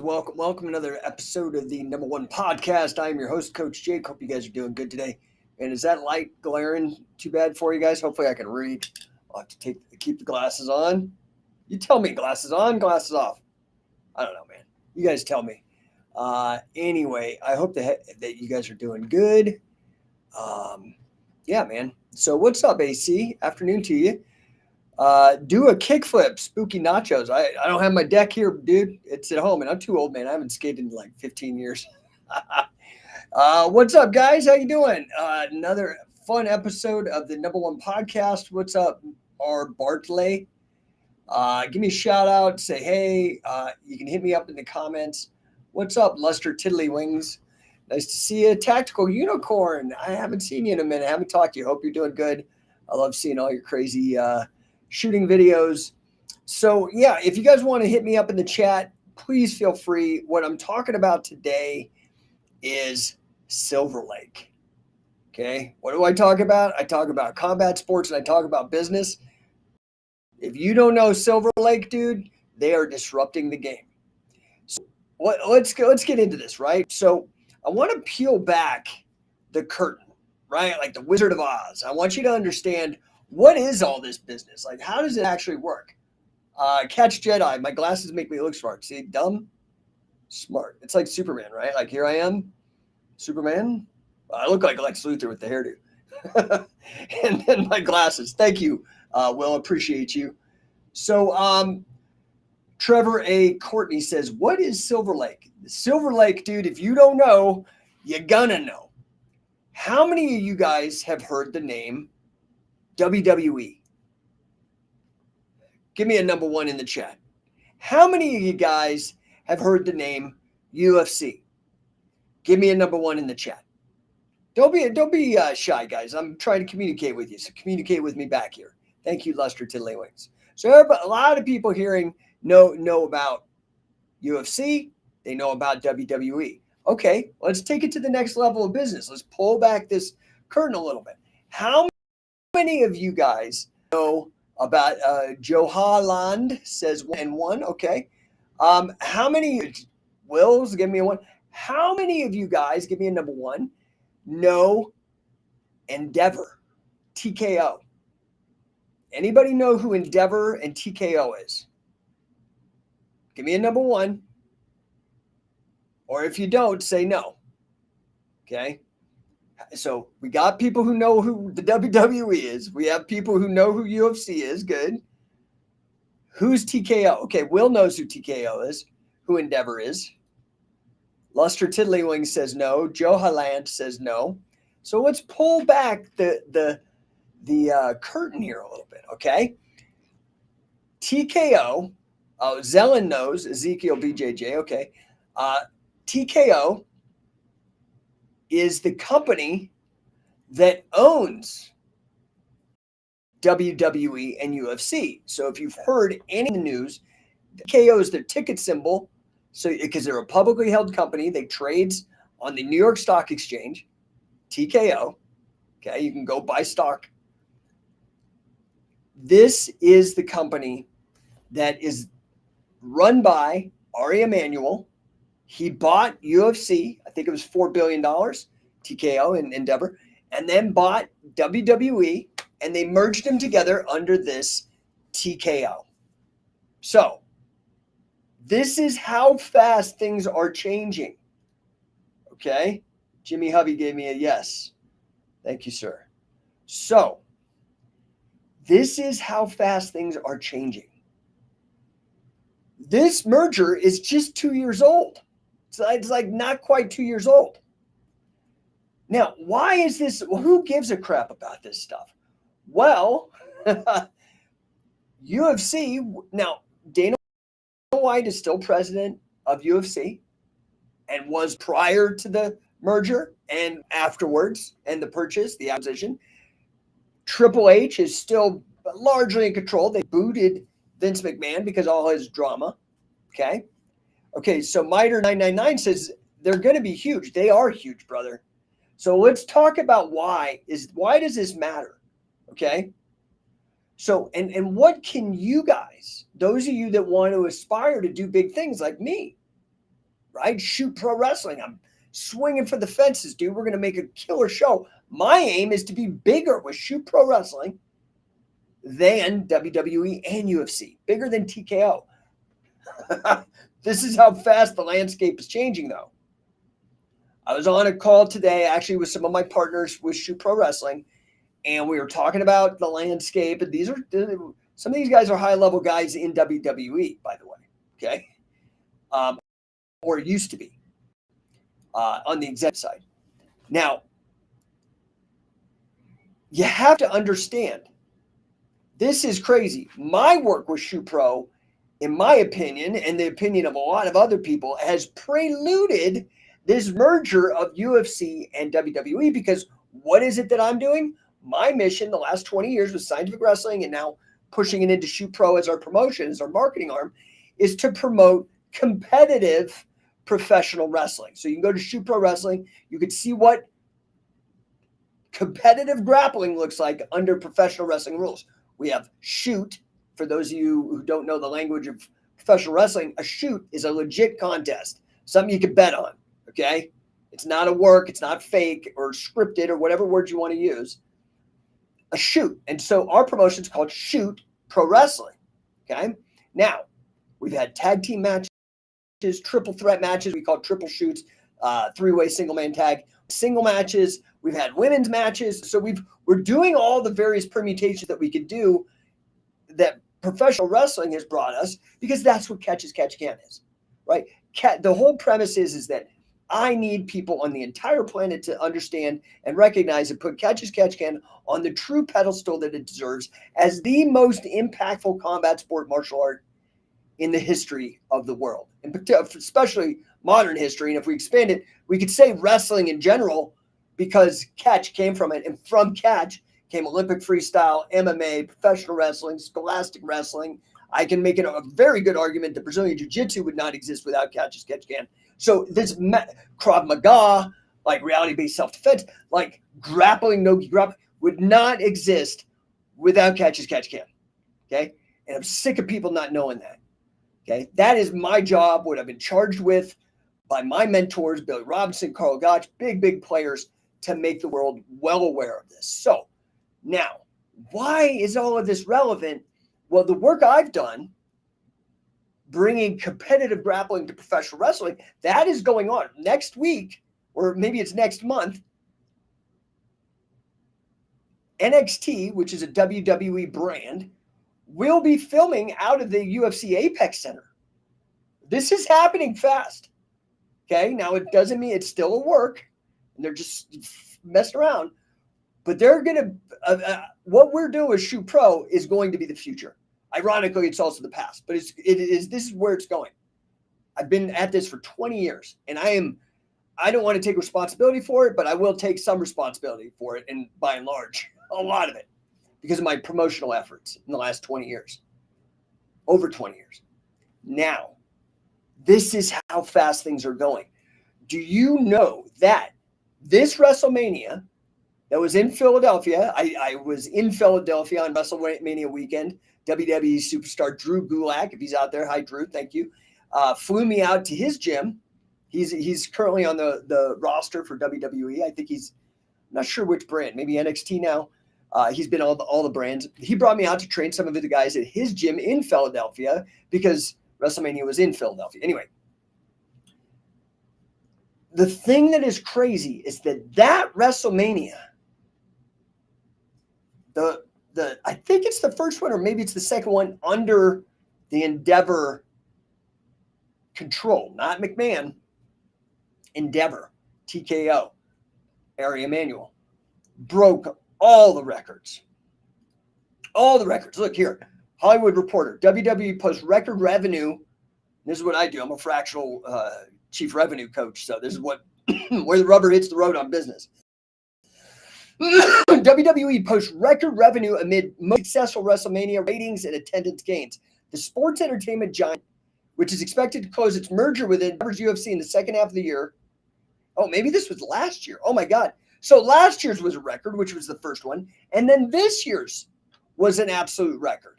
welcome to another episode of the No1 Podcast. I am your host, Coach Jake. Hope you guys are doing good today. And is that light glaring too bad for you guys? Hopefully I can read. I'll have to keep the glasses on. You tell me, glasses on, glasses off. I don't know, man. You guys tell me. Anyway, I hope that you guys are doing good. Yeah, man. So what's up, AC? Afternoon to you. Do a kickflip, spooky nachos. I don't have my deck here, dude. It's at home, and I'm too old, man. I haven't skated in like 15 years. What's up, guys? How you doing? Another fun episode of the No1 Podcast. What's up, R. Bartley? Give me a shout out. Say hey. You can hit me up in the comments. What's up, Luster Tiddlywings? Nice to see you. Tactical Unicorn. I haven't seen you in a minute. I haven't talked to you. Hope you're doing good. I love seeing all your crazy shooting videos. So yeah, if you guys want to hit me up in the chat, please feel free. What I'm talking about today is Silver Lake. Okay. What do I talk about? I talk about combat sports and I talk about business. If you don't know Silver Lake, dude, they are disrupting the game. So let's get into this, right? So I want to peel back the curtain, right? Like the Wizard of Oz. I want you to understand, what is all this business? Like, how does it actually work? Catch Jedi. My glasses make me look smart. See, dumb, smart. It's like Superman, right? Like, here I am, Superman. I look like Lex Luthor with the hairdo. And then my glasses. Thank you, Will. Appreciate you. So, Trevor A. Courtney says, what is Silver Lake? Silver Lake, dude, if you don't know, you're gonna know. How many of you guys have heard the name WWE? Give me a number one in the chat. How many of you guys have heard the name UFC? Give me a number one in the chat. Don't be shy, guys. I'm trying to communicate with you, so communicate with me back here. Thank you, Luster Tiddlywings. So a lot of people hearing know about UFC. They know about WWE. Okay, let's take it to the next level of business. Let's pull back this curtain a little bit. How many of you guys know about Joe Holland says 1-1? Okay. How many Wills? Give me a one. How many of you guys, give me a number one, know Endeavor, TKO? Anybody know who Endeavor and TKO is? Give me a number one. Or if you don't, say no. Okay. So we got people who know who the WWE is. We have people who know who UFC is. Good. Who's TKO? Okay, Will knows who TKO is, who Endeavor is. Luster Tiddlywing says no. Joe Holland says no. So let's pull back the curtain here a little bit, okay? TKO. Oh, Zelen knows. Ezekiel BJJ. Okay. TKO is the company that owns WWE and UFC. So if you've heard any of the news, TKO is their ticket symbol. So because they're a publicly held company, they trades on the New York Stock Exchange, TKO. Okay, you can go buy stock. This is the company that is run by Ari Emanuel. He bought UFC, I think it was $4 billion, TKO and Endeavor, and then bought WWE, and they merged them together under this TKO. So this is how fast things are changing. Okay? Jimmy Hubby gave me a yes. Thank you, sir. So this is how fast things are changing. This merger is just 2 years old. It's like not quite 2 years old. Now, why is this? Who gives a crap about this stuff? Well, UFC. Now, Dana White is still president of UFC and was prior to the merger and afterwards and the purchase, the acquisition. Triple H is still largely in control. They booted Vince McMahon because of all his drama. Okay, so Miter999 says they're going to be huge. They are huge, brother. So let's talk about why does this matter? Okay. So, and what can you guys, those of you that want to aspire to do big things like me, right? Shoot Pro Wrestling. I'm swinging for the fences, dude. We're going to make a killer show. My aim is to be bigger with Shoot Pro Wrestling than WWE and UFC, bigger than TKO. This is how fast the landscape is changing, though. I was on a call today, actually, with some of my partners with Shoot Pro Wrestling, and we were talking about the landscape. And these are some of these guys are high-level guys in WWE, by the way, okay? Or used to be on the exec side. Now, you have to understand, this is crazy. My work with Shoot Pro, in my opinion, and the opinion of a lot of other people, has preluded this merger of UFC and WWE, because what is it that I'm doing? My mission the last 20 years with Scientific Wrestling, and now pushing it into Shoot Pro as our promotion, as our marketing arm, is to promote competitive professional wrestling. So you can go to Shoot Pro Wrestling. You can see what competitive grappling looks like under professional wrestling rules. We have shoot. For those of you who don't know the language of professional wrestling, a shoot is a legit contest, something you can bet on, okay? It's not a work, it's not fake or scripted or whatever word you want to use. A shoot. And so our promotion is called Shoot Pro Wrestling, okay? Now, we've had tag team matches, triple threat matches, we call triple shoots, three-way single-man tag, single matches. We've had women's matches. So we're doing all the various permutations that we could do that professional wrestling has brought us, because that's what Catch as Catch Can is, right? The whole premise is that I need people on the entire planet to understand and recognize and put Catch as Catch Can on the true pedestal that it deserves as the most impactful combat sport martial art in the history of the world, and especially modern history. And if we expand it, we could say wrestling in general, because Catch came from it, and from Catch came Olympic freestyle, MMA, professional wrestling, scholastic wrestling. I can make a very good argument that Brazilian Jiu-Jitsu would not exist without Catch as Catch Can. So this Krav Maga, like reality-based self-defense, like grappling, nogi grappling, would not exist without Catch as Catch Can, okay? And I'm sick of people not knowing that, okay? That is my job, what I've been charged with by my mentors, Billy Robinson, Carl Gotch, big players, to make the world well aware of this. So, now, why is all of this relevant? Well, the work I've done, bringing competitive grappling to professional wrestling, that is going on. Next week, or maybe it's next month, NXT, which is a WWE brand, will be filming out of the UFC Apex Center. This is happening fast. Okay, now it doesn't mean it's still a work, and they're just messing around. But they're going to, what we're doing with Shoot Pro is going to be the future. Ironically, it's also the past, but this is where it's going. I've been at this for 20 years, and I don't want to take responsibility for it, but I will take some responsibility for it, and by and large, a lot of it, because of my promotional efforts in the last 20 years, over 20 years. Now, this is how fast things are going. Do you know that this WrestleMania that was in Philadelphia, I was in Philadelphia on WrestleMania weekend, WWE superstar Drew Gulak, if he's out there, hi Drew, thank you, flew me out to his gym. He's currently on the roster for WWE. I think I'm not sure which brand, maybe NXT now. He's been all the brands. He brought me out to train some of the guys at his gym in Philadelphia, because WrestleMania was in Philadelphia. Anyway, the thing that is crazy is that WrestleMania, I think it's the first one, or maybe it's the second one under the Endeavor control, not McMahon, Endeavor, TKO, Ari Emanuel, broke all the records. All the records. Look here, Hollywood Reporter, WWE posts record revenue. This is what I do. I'm a fractional chief revenue coach. So this is what where the rubber hits the road on business. WWE posts record revenue amid most successful WrestleMania ratings and attendance gains. The sports entertainment giant, which is expected to close its merger with Endeavor's UFC in the second half of the year. Oh, maybe this was last year. Oh my God. So last year's was a record, which was the first one. And then this year's was an absolute record.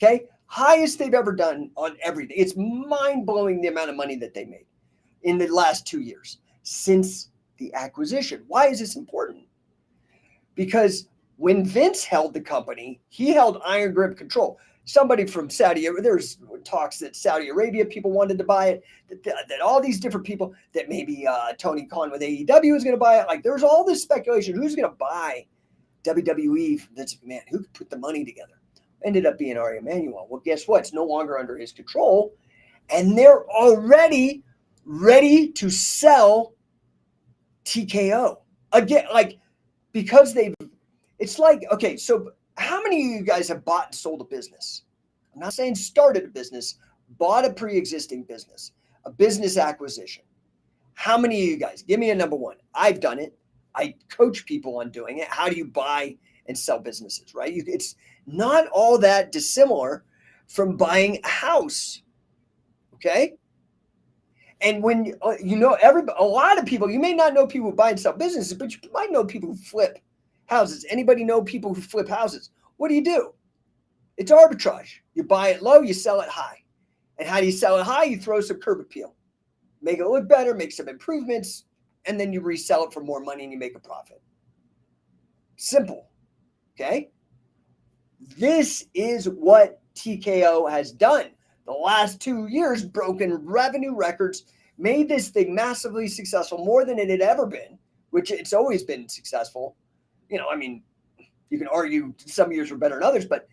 Okay. Highest they've ever done on everything. It's mind blowing the amount of money that they made. in the last 2 years since the acquisition. Why is this important? Because when Vince held the company, he held iron grip control. Somebody from Saudi Arabia, there's talks that Saudi Arabia people wanted to buy it, that all these different people, that maybe Tony Khan with AEW was going to buy it. Like there's all this speculation. Who's going to buy WWE from Vince McMahon? Who could put the money together? Ended up being Ari Emanuel. Well, guess what? It's no longer under his control. And they're already ready to sell TKO. Again, like, because it's like, okay, so how many of you guys have bought and sold a business? I'm not saying started a business, bought a pre-existing business, a business acquisition. How many of you guys? Give me a number one. I've done it. I coach people on doing it. How do you buy and sell businesses, right? It's not all that dissimilar from buying a house, okay? And when you know a lot of people, you may not know people who buy and sell businesses, but you might know people who flip houses. Anybody know people who flip houses? What do? It's arbitrage. You buy it low, you sell it high. And how do you sell it high? You throw some curb appeal, make it look better, make some improvements, and then you resell it for more money and you make a profit. Simple. Okay? This is what TKO has done. The last 2 years, broken revenue records, made this thing massively successful, more than it had ever been, which it's always been successful. You know, I mean, you can argue some years were better than others, but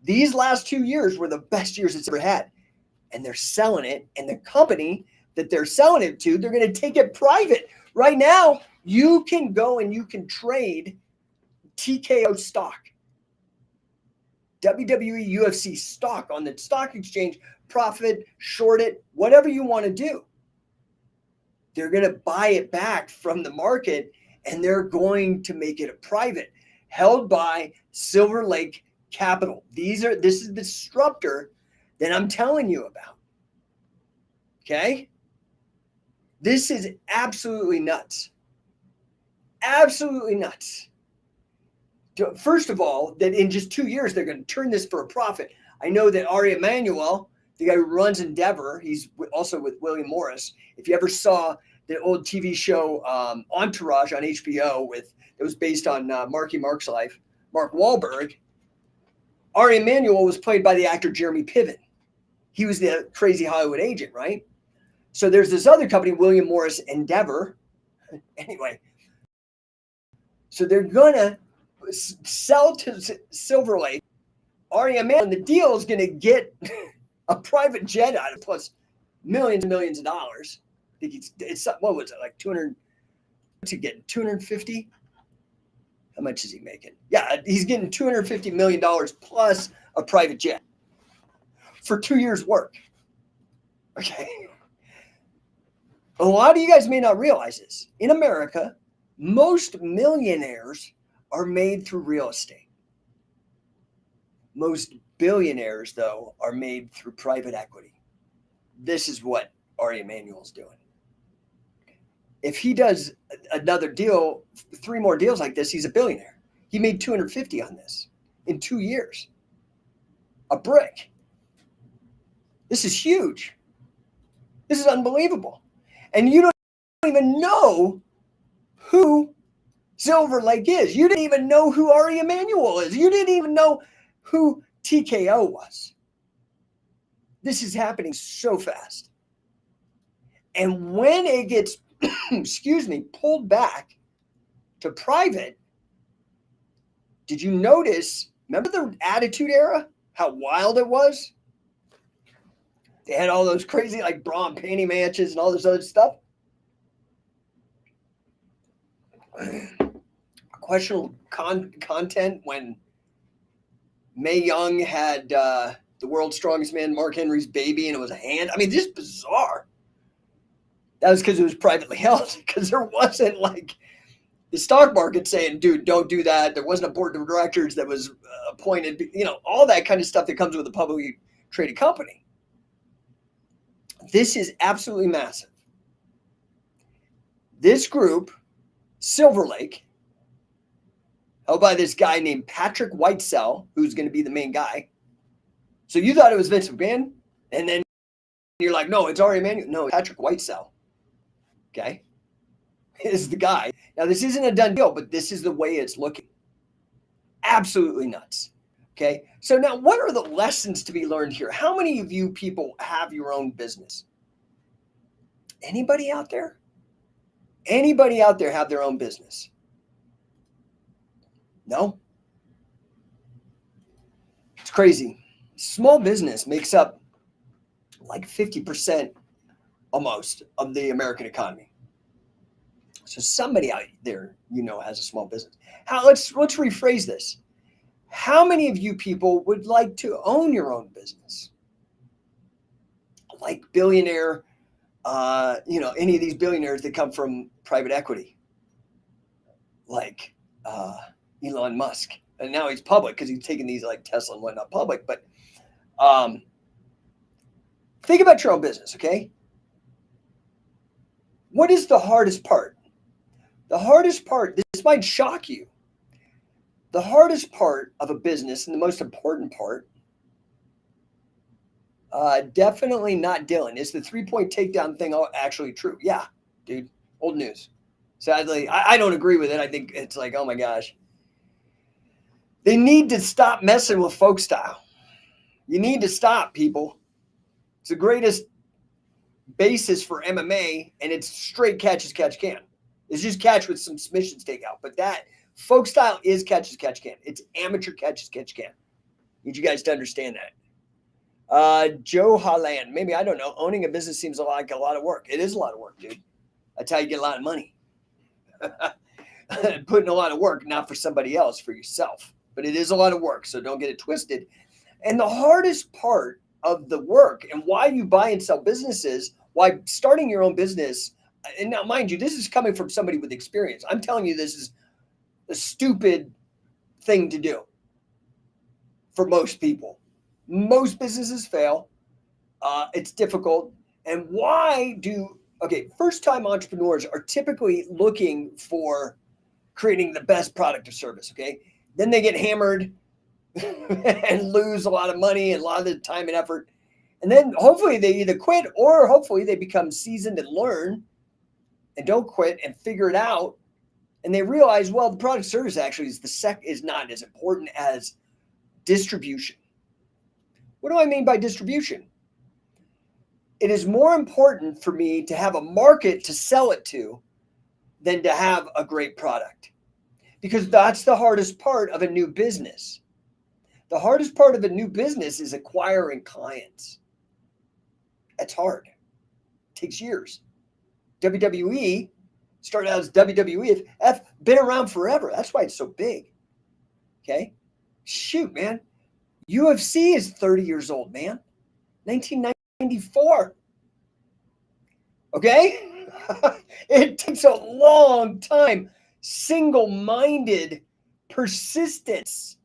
these last 2 years were the best years it's ever had. And they're selling it, and the company that they're selling it to, they're going to take it private. Right now, you can go and you can trade TKO stock. WWE, UFC stock on the stock exchange, profit, short it, whatever you want to do. They're going to buy it back from the market and they're going to make it a private, held by Silver Lake Capital. This is the disruptor that I'm telling you about. Okay? This is absolutely nuts. Absolutely nuts. First of all, that in just 2 years, they're going to turn this for a profit. I know that Ari Emanuel, the guy who runs Endeavor, he's also with William Morris. If you ever saw the old TV show Entourage on HBO, it was based on Marky Mark's life, Mark Wahlberg, Ari Emanuel was played by the actor Jeremy Piven. He was the crazy Hollywood agent, right? So there's this other company, William Morris Endeavor. Anyway, so they're going to sell to Silver Lake. Ari Emanuel, and the deal is going to get a private jet out of, plus millions and millions of dollars. I think it's what was it, like 200 to get 250? How much is he making? Yeah, he's getting $250 million plus a private jet for 2 years' work. Okay. A lot of you guys may not realize this. In America, most millionaires are made through real estate. Most billionaires, though, are made through private equity. This is what Ari Emanuel's doing. If he does another deal, 3 more deals like this, he's a billionaire. He made 250 on this in 2 years. A brick. This is huge. This is unbelievable. And you don't even know who Silver Lake is. You didn't even know who Ari Emanuel is. You didn't even know who TKO was. This is happening so fast. And when it gets, pulled back to private, did you notice, remember the Attitude Era? How wild it was? They had all those crazy like bra and panty matches and all this other stuff. Questionable content when Mae Young had the world's strongest man, Mark Henry's baby, and it was a hand. I mean, just bizarre. That was because it was privately held, because there wasn't like the stock market saying, dude, don't do that. There wasn't a board of directors that was appointed, all that kind of stuff that comes with a publicly traded company. This is absolutely massive. This group, Silver Lake, held by this guy named Patrick Whitesell, who's going to be the main guy. So you thought it was Vince McMahon, and then you're like, no, it's Ari Emanuel. No, Patrick Whitesell. Okay. Is the guy. Now, this isn't a done deal, but this is the way it's looking. Absolutely nuts. Okay. So now what are the lessons to be learned here? How many of you people have your own business? Anybody out there? Anybody out there have their own business? No? It's crazy. Small business makes up like 50% almost of the American economy. So somebody out there, has a small business. Let's rephrase this. How many of you people would like to own your own business? Like billionaire, any of these billionaires that come from private equity, like Elon Musk. And now he's public because he's taking these like Tesla and whatnot public. But think about your own business, okay? What is the hardest part? The hardest part, this might shock you. The hardest part of a business and the most important part, definitely not Dylan. Is the 3-point takedown thing actually true? Yeah, dude, old news. Sadly, I don't agree with it. I think it's like, oh my gosh. They need to stop messing with folk style. You need to stop, people. It's the greatest basis for MMA, and it's straight catch as catch can. It's just catch with some submissions takeout. But that folk style is catch as catch can. It's amateur catch as catch can. Need you guys to understand that. Joe Holland, maybe, I don't know. Owning a business seems like a lot of work. It is a lot of work, dude. That's how you get a lot of money. Putting a lot of work, not for somebody else, for yourself. But it is a lot of work, so don't get it twisted. And the hardest part of the work and why you buy and sell businesses, why starting your own business, and now mind you, this is coming from somebody with experience. I'm telling you, this is a stupid thing to do for most people. Most businesses fail. It's difficult. And first-time entrepreneurs are typically looking for creating the best product or service, okay? Then they get hammered and lose a lot of money and a lot of the time and effort. And then hopefully they either quit or hopefully they become seasoned and learn and don't quit and figure it out. And they realize, well, the product service actually is not as important as distribution. What do I mean by distribution? It is more important for me to have a market to sell it to than to have a great product. Because that's the hardest part of a new business. The hardest part of a new business is acquiring clients. That's hard. It takes years. WWE started out as WWF, been around forever. That's why it's so big. Okay? Shoot, man. UFC is 30 years old, man. 1994. Okay? It takes a long time. Single-minded persistence.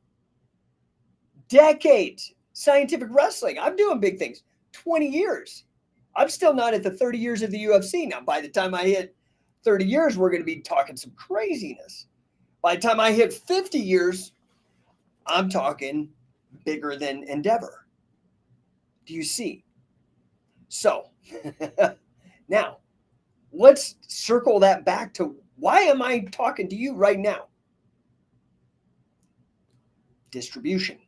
Decades. Scientific wrestling. I'm doing big things. 20 years. I'm still not at the 30 years of the UFC. Now, by the time I hit 30 years, we're going to be talking some craziness. By the time I hit 50 years, I'm talking bigger than Endeavor. Do you see? So, now, let's circle that back to why am I talking to you right now? Distribution.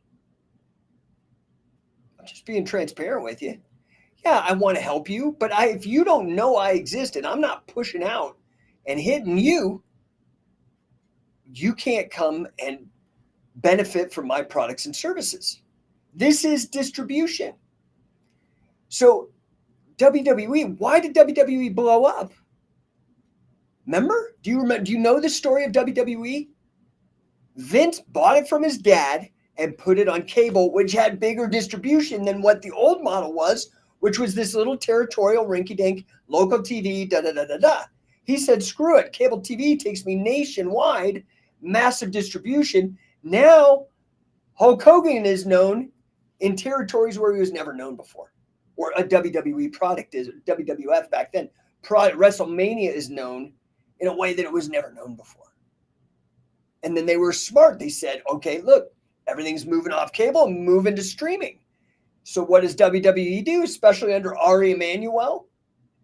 I'm just being transparent with you. Yeah, I want to help you, but if you don't know I exist and I'm not pushing out and hitting you, you can't come and benefit from my products and services. This is distribution. So WWE, why did WWE blow up? Remember? Do you know the story of WWE? Vince bought it from his dad and put it on cable, which had bigger distribution than what the old model was, which was this little territorial rinky-dink local TV, da-da-da-da-da. He said, screw it. Cable TV takes me nationwide, massive distribution. Now, Hulk Hogan is known in territories where he was never known before, or a WWE product is, WWF back then. WrestleMania is known in a way that it was never known before. And then they were smart. They said, okay, look, everything's moving off cable and moving to streaming. So what does WWE do, especially under Ari Emanuel?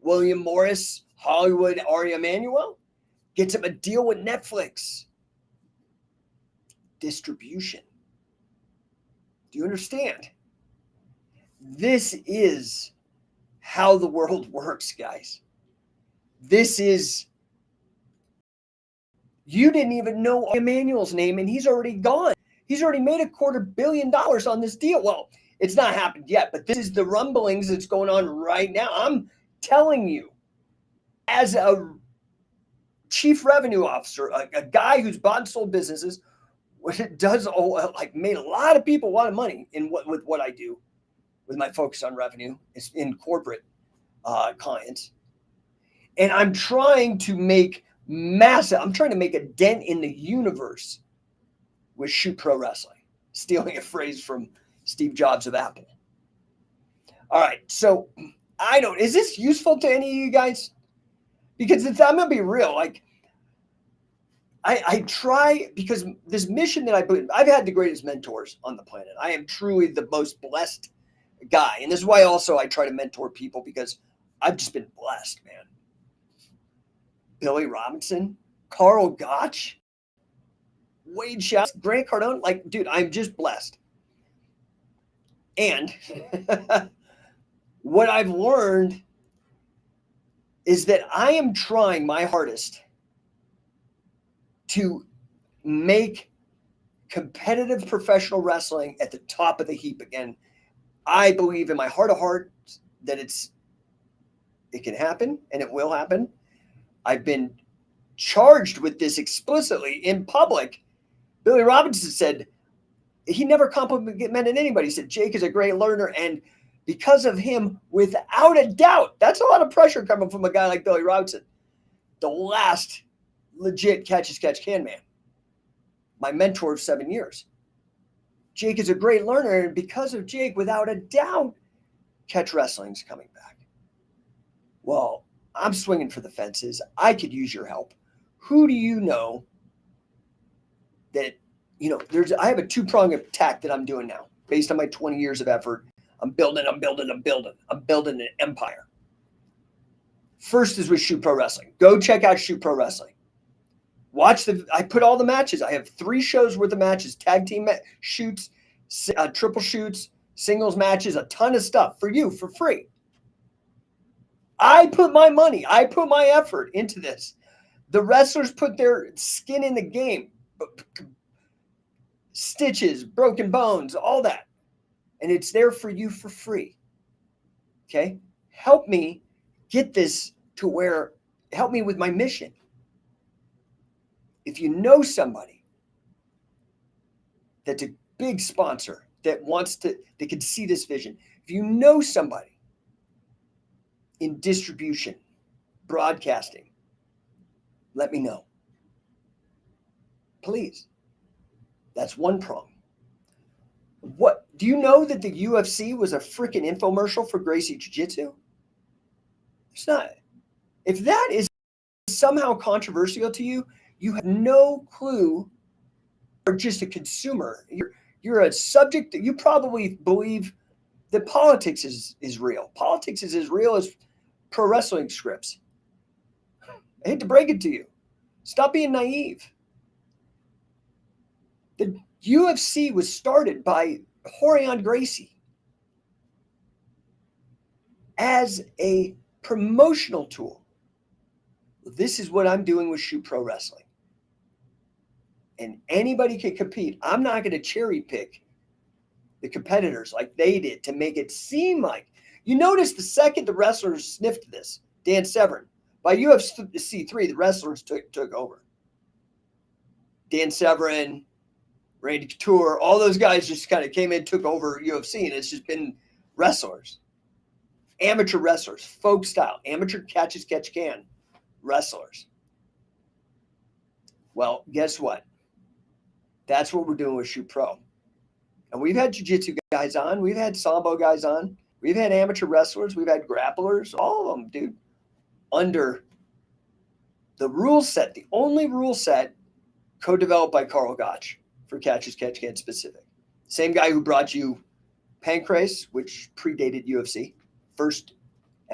William Morris, Hollywood, Ari Emanuel gets him a deal with Netflix. Distribution. Do you understand? This is how the world works, guys. This is, you didn't even know Emmanuel's name, and he's already gone. He's already made $250 million on this deal. Well, it's not happened yet, but this is the rumblings that's going on right now. I'm telling you, as a chief revenue officer, a guy who's bought and sold businesses, does like made a lot of people a lot of money with what I do, with my focus on revenue in corporate clients. And I'm trying to make I'm trying to make a dent in the universe with Shoot Pro Wrestling, stealing a phrase from Steve Jobs of Apple. All right, so is this useful to any of you guys? Because I'm going to be real, like, I try, because this mission that I've had the greatest mentors on the planet. I am truly the most blessed guy. And this is why also I try to mentor people, because I've just been blessed, man. Billy Robinson, Carl Gotch, Wade Shouts, Grant Cardone. Like, dude, I'm just blessed. And what I've learned is that I am trying my hardest to make competitive professional wrestling at the top of the heap again. I believe in my heart of hearts that it can happen, and it will happen. I've been charged with this explicitly in public. Billy Robinson said he never complimented anybody. He said Jake is a great learner, and because of him, without a doubt, that's a lot of pressure coming from a guy like Billy Robinson, the last legit catch-as-catch-can man, my mentor of 7 years. Jake is a great learner, and because of Jake, without a doubt, catch wrestling's coming back. Well, I'm swinging for the fences. I could use your help. Who do you know that, I have a two-pronged attack that I'm doing now based on my 20 years of effort. I'm building an empire. First is with Shoot Pro Wrestling. Go check out Shoot Pro Wrestling. I put all the matches. I have 3 shows worth of matches, tag team shoots, triple shoots, singles matches, a ton of stuff for you for free. I put my money, I put my effort into this. The wrestlers put their skin in the game, stitches, broken bones, all that. And it's there for you for free. Okay? Help me get this to help me with my mission. If you know somebody that's a big sponsor that can see this vision, if you know somebody in distribution, broadcasting, let me know. Please. That's one prong. What do you know that the UFC was a freaking infomercial for Gracie Jiu-Jitsu? It's not. If that is somehow controversial to you, you have no clue, or just a consumer. You're a subject that you probably believe that politics is real. Politics is as real as pro wrestling scripts. I hate to break it to you. Stop being naive. The UFC was started by Rorion Gracie as a promotional tool. This is what I'm doing with Shoot Pro Wrestling. And anybody can compete. I'm not going to cherry pick the competitors like they did to make it seem like. You notice the second the wrestlers sniffed this, Dan Severn, by UFC 3, the wrestlers took over. Dan Severn, Randy Couture, all those guys just kind of came in, took over UFC, and it's just been wrestlers. Amateur wrestlers, folk style, amateur catch-as-catch-can wrestlers. Well, guess what? That's what we're doing with Shoot Pro. And we've had jiu-jitsu guys on. We've had sambo guys on. We've had amateur wrestlers. We've had grapplers. All of them, dude. Under the rule set, the only rule set co-developed by Carl Gotch for Catch-as-Catch-Can specific. Same guy who brought you Pancrase, which predated UFC, first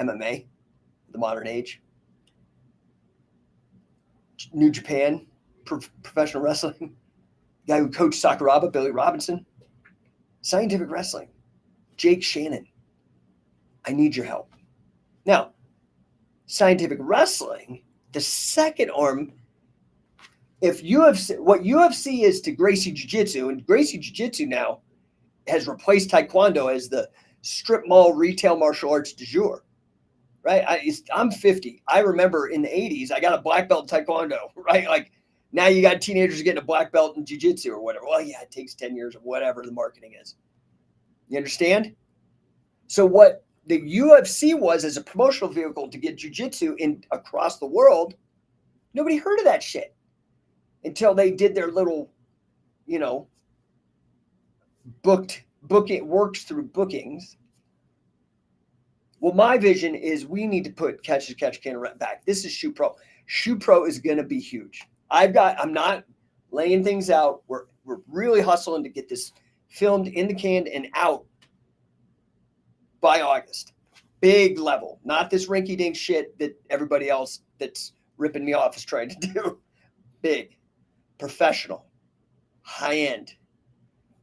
MMA, the modern age. New Japan, professional wrestling. Guy who coached Sakuraba, Billy Robinson. Scientific wrestling, Jake Shannon. I need your help. Now, scientific wrestling, the second arm, if UFC, what UFC is to Gracie Jiu-Jitsu, and Gracie Jiu-Jitsu now has replaced Taekwondo as the strip mall retail martial arts du jour, right? I'm 50. I remember in the 80s, I got a black belt in Taekwondo, right? Like now you got teenagers getting a black belt in Jiu-Jitsu or whatever. Well, yeah, it takes 10 years or whatever the marketing is. You understand? So what the UFC was as a promotional vehicle to get jiu-jitsu in across the world, nobody heard of that shit until they did their little, works through bookings. Well, my vision is we need to put Catch Can back. This is Shoe Pro. Shoe Pro is going to be huge. I'm not laying things out. We're really hustling to get this filmed in the can and out by August. Big level, not this rinky-dink shit that everybody else that's ripping me off is trying to do. Big, professional, high-end,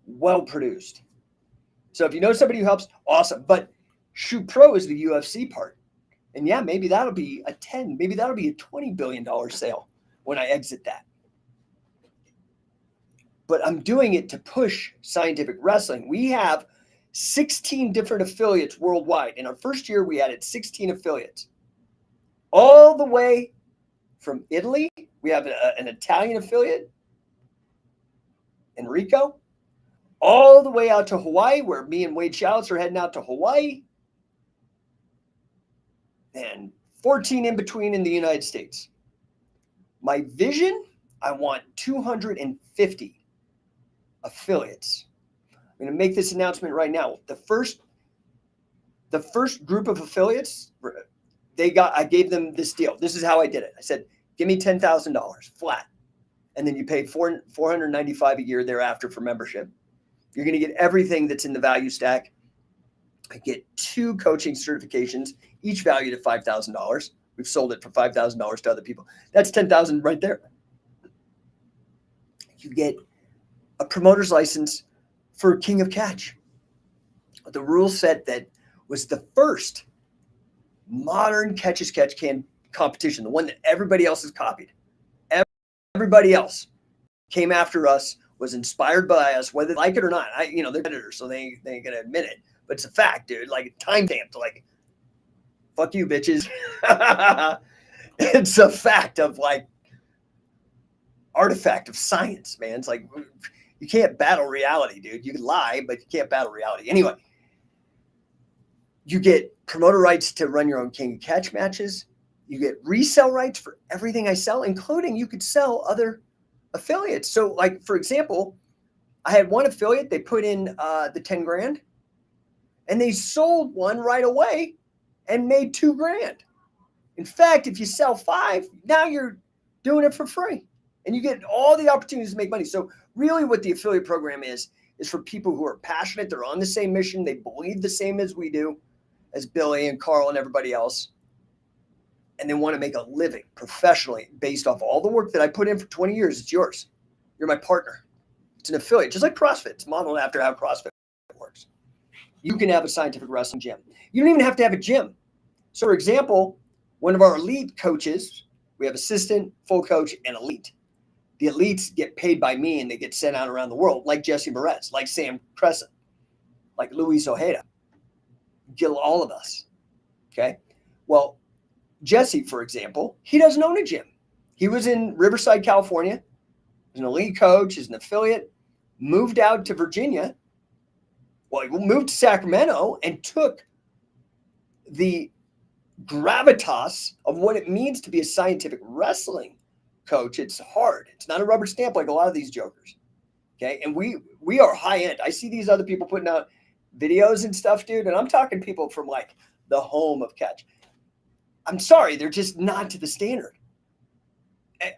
well-produced. So if you know somebody who helps, awesome. But Shoe Pro is the UFC part. And yeah, maybe that'll be a $20 billion sale when I exit that. But I'm doing it to push scientific wrestling. We have 16 different affiliates worldwide. In our first year, we added 16 affiliates. All the way from Italy, we have an Italian affiliate, Enrico, all the way out to Hawaii, where me and Wade Chalice are heading out to Hawaii, and 14 in between in the United States. My vision, I want 250 affiliates. I'm going to make this announcement right now. The first group of affiliates, I gave them this deal. This is how I did it. I said, give me $10,000 flat. And then you pay $495 a year thereafter for membership. You're going to get everything that's in the value stack. I get 2 coaching certifications, each valued at $5,000. We've sold it for $5,000 to other people. That's $10,000 right there. You get a promoter's license for King of Catch, the rule set that was the first modern Catch Can competition, the one that everybody else has copied. Everybody else came after us, was inspired by us, whether they like it or not. They're editors, so they ain't gonna admit it, but it's a fact, dude. Like time stamped, like fuck you, bitches. It's a fact of artifact of science, man. It's like you can't battle reality, dude. You can lie, but you can't battle reality. Anyway, you get promoter rights to run your own King of Catch matches. You get resell rights for everything I sell, including you could sell other affiliates. So, for example, I had one affiliate, they put in the 10 grand and they sold one right away and made $2,000. In fact, if you sell 5, now you're doing it for free and you get all the opportunities to make money. So really what the affiliate program is for people who are passionate. They're on the same mission. They believe the same as we do, as Billy and Carl and everybody else. And they want to make a living professionally based off all the work that I put in for 20 years. It's yours. You're my partner. It's an affiliate, just like CrossFit. It's modeled after how CrossFit works. You can have a scientific wrestling gym. You don't even have to have a gym. So, for example, one of our elite coaches, we have assistant, full coach, and elite. The elites get paid by me and they get sent out around the world, like Jesse Moretz, like Sam Crescent, like Luis Ojeda. Kill all of us. Okay? Well, Jesse, for example, he doesn't own a gym. He was in Riverside, California. He's an elite coach. He's an affiliate. Moved out to Virginia. Well, he moved to Sacramento and took the gravitas of what it means to be a scientific wrestling coach. It's hard. It's not a rubber stamp like a lot of these jokers. Okay. And we are high end. I see these other people putting out videos and stuff, dude. And I'm talking people from the home of Catch. I'm sorry. They're just not to the standard.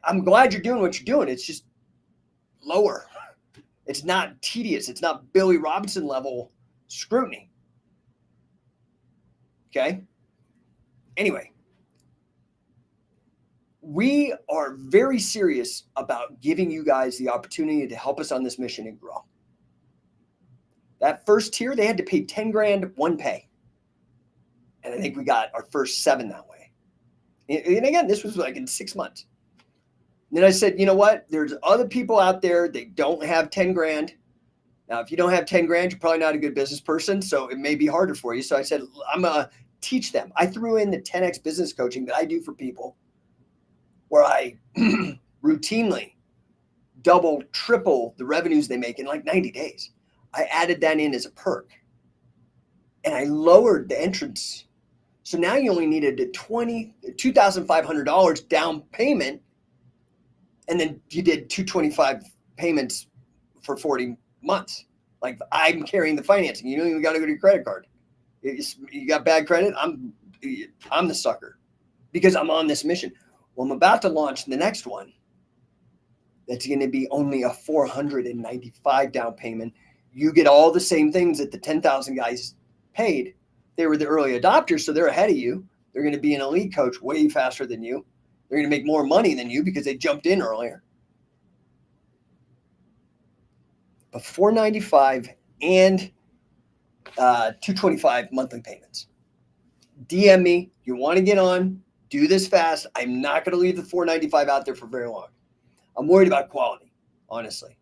I'm glad you're doing what you're doing. It's just, lower. It's not tedious. It's not Billy Robinson level, scrutiny. Okay. Anyway, we are very serious about giving you guys the opportunity to help us on this mission and grow. That first tier, they had to pay 10 grand one pay. And I think we got our first 7 that way. And again, this was like in 6 months. And then I said, you know what? There's other people out there, they don't have 10 grand. Now, if you don't have 10 grand, you're probably not a good business person. So it may be harder for you. So I said, I'm going to teach them. I threw in the 10X business coaching that I do for people, where I routinely double, triple the revenues they make in like 90 days. I added that in as a perk. And I lowered the entrance. So now you only needed a $2,500 down payment. And then you did 225 payments for 40 months. Like, I'm carrying the financing. You don't even got to go to your credit card. You got bad credit, I'm the sucker because I'm on this mission. Well, I'm about to launch the next one. That's going to be only a $495 down payment. You get all the same things that the 10,000 guys paid. They were the early adopters, so they're ahead of you. They're going to be an elite coach way faster than you. They're going to make more money than you because they jumped in earlier. But $495 and 225 monthly payments. DM me. You want to get on? Do this fast. I'm not going to leave the $495 out there for very long. I'm worried about quality, honestly,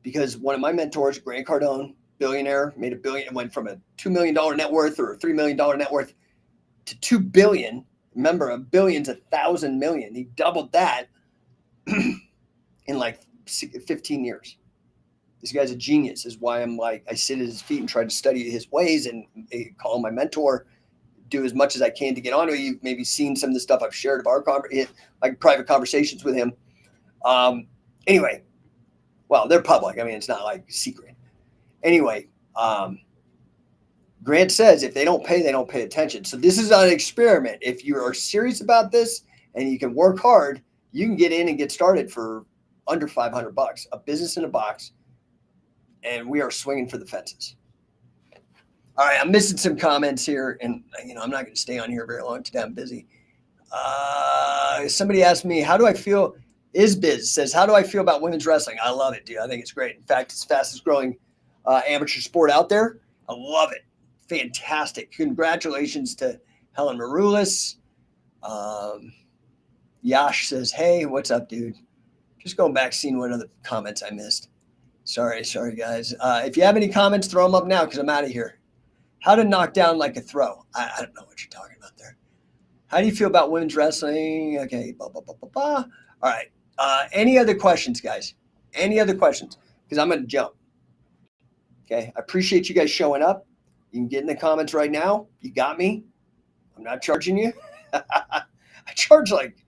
because one of my mentors, Grant Cardone, billionaire, made $1 billion. It went from a $2 million net worth or a $3 million net worth to $2 billion. Remember, $1 billion's 1,000 million. He doubled that in like 15 years. This guy's a genius. Is why I'm like, I sit at his feet and try to study his ways and call him my mentor, do as much as I can to get on to. You've maybe seen some of the stuff I've shared of our like private conversations with him. Anyway, well, they're public. I mean, it's not like secret. Anyway, Grant says if they don't pay attention. So this is an experiment. If you are serious about this and you can work hard, you can get in and get started for under $500, a business in a box. And we are swinging for the fences. All right, I'm missing some comments here, and I'm not going to stay on here very long today. I'm busy. Somebody asked me, how do I feel? Isbiz says, how do I feel about women's wrestling? I love it, dude. I think it's great. In fact, it's the fastest growing amateur sport out there. I love it. Fantastic. Congratulations to Helen Maroulis. Yash says, hey, what's up, dude? Just going back, seeing what other comments I missed. Sorry, guys. If you have any comments, throw them up now because I'm out of here. How to knock down like a throw. I don't know what you're talking about there. How do you feel about women's wrestling? Okay, blah, blah, blah, blah, blah. All right. Any other questions, guys? Any other questions? Because I'm going to jump. Okay. I appreciate you guys showing up. You can get in the comments right now. You got me. I'm not charging you. I charge like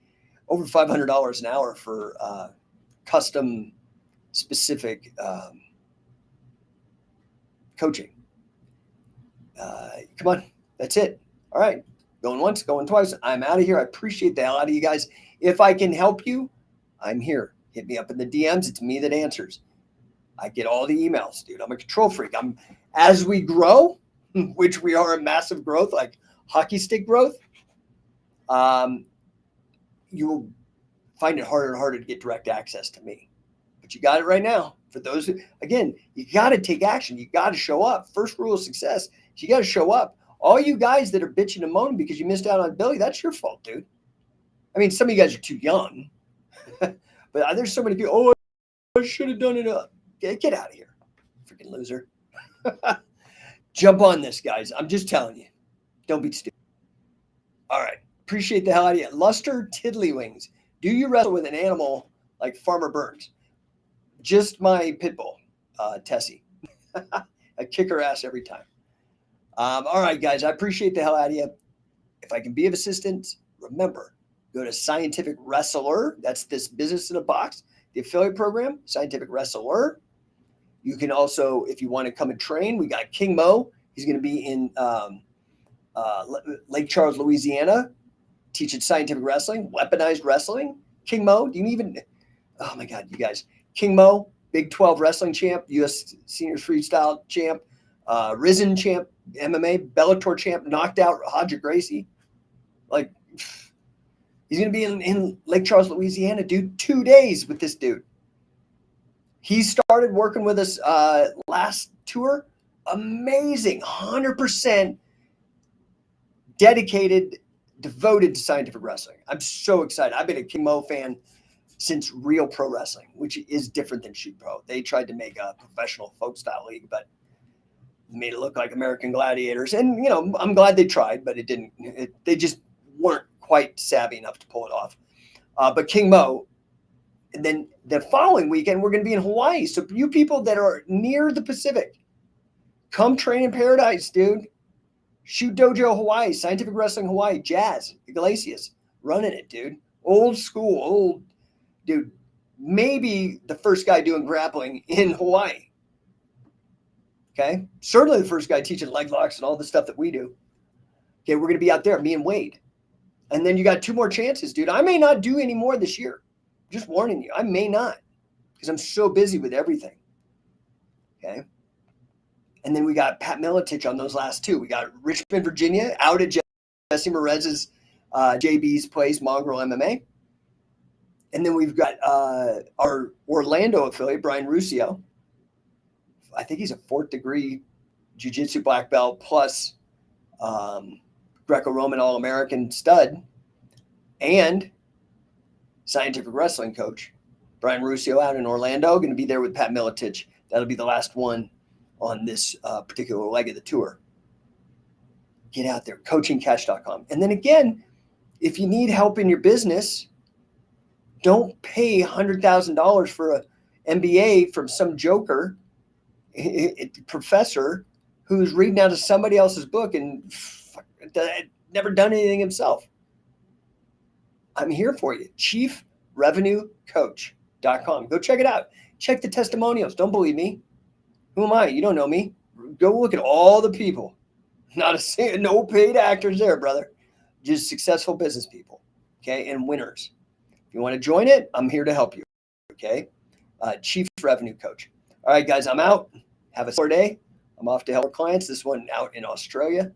over $500 an hour for custom specific coaching. Come on. That's it. All right. Going once, going twice. I'm out of here. I appreciate the hell out of you guys. If I can help you, I'm here. Hit me up in the DMs. It's me that answers. I get all the emails, dude. I'm a control freak. As we grow, which we are a massive growth, like hockey stick growth, you will find it harder and harder to get direct access to me. But you got it right now. For those who, again, you got to take action. You got to show up. First rule of success is you got to show up. All you guys that are bitching and moaning because you missed out on Billy, that's your fault, dude. I mean, some of you guys are too young. But there's so many people, oh, I should have done it up. Get out of here, freaking loser. Jump on this, guys. I'm just telling you. Don't be stupid. All right. Appreciate the hell out of you. Luster Tiddlywings. Do you wrestle with an animal like Farmer Burns? Just my pit bull, Tessie. I kick her ass every time. All right, guys. I appreciate the hell out of you. If I can be of assistance, remember, go to Scientific Wrestler. That's this business in a box. The affiliate program, Scientific Wrestler. You can also, if you want to come and train, we got King Mo. He's going to be in Lake Charles, Louisiana, teaching scientific wrestling, weaponized wrestling. King Mo, oh my God, you guys. King Mo, Big 12 wrestling champ, U.S. Seniors Freestyle champ, Risen champ, MMA, Bellator champ, knocked out Roger Gracie. Like, he's going to be in Lake Charles, Louisiana, dude, 2 days with this dude. He started working with us last tour. Amazing, 100% dedicated, devoted to scientific wrestling. I'm so excited. I've been a King Mo fan since real pro wrestling, which is different than Shoot Pro. They tried to make a professional folk style league, but made it look like American Gladiators. And, you know, I'm glad they tried, but it didn't. They just weren't quite savvy enough to pull it off. But King Mo, and then the following weekend, we're going to be in Hawaii. So you people that are near the Pacific, come train in paradise, dude. Shoot Dojo Hawaii, Scientific Wrestling Hawaii, Jazz, Iglesias, running it, dude. Old school, old dude. Maybe the first guy doing grappling in Hawaii. Okay? Certainly the first guy teaching leg locks and all the stuff that we do. Okay, we're going to be out there, me and Wade. And then you got 2 more chances, dude. I may not do any more this year. Just warning you, I may not, because I'm so busy with everything. Okay. And then we got Pat Miletich on those last 2. We got Richmond, Virginia, out at Jesse Merez's JB's place, Mongrel MMA. And then we've got our Orlando affiliate, Brian Ruscio. I think he's a 4th degree jiu-jitsu black belt plus Greco-Roman All-American stud and scientific wrestling coach. Brian Ruscio out in Orlando, going to be there with Pat Miletich. That'll be the last one on this particular leg of the tour. Get out there, coachingcatch.com. And then again, if you need help in your business, don't pay $100,000 for an MBA from some joker, professor who's reading out of somebody else's book and never done anything himself. I'm here for you. ChiefRevenueCoach.com. Go check it out. Check the testimonials. Don't believe me. Who am I? You don't know me. Go look at all the people. Not a single, no paid actors there, brother. Just successful business people. Okay. And winners. If you want to join it, I'm here to help you. Okay. Chief Revenue Coach. All right, guys, I'm out. Have a sore day. I'm off to help our clients. This one out in Australia.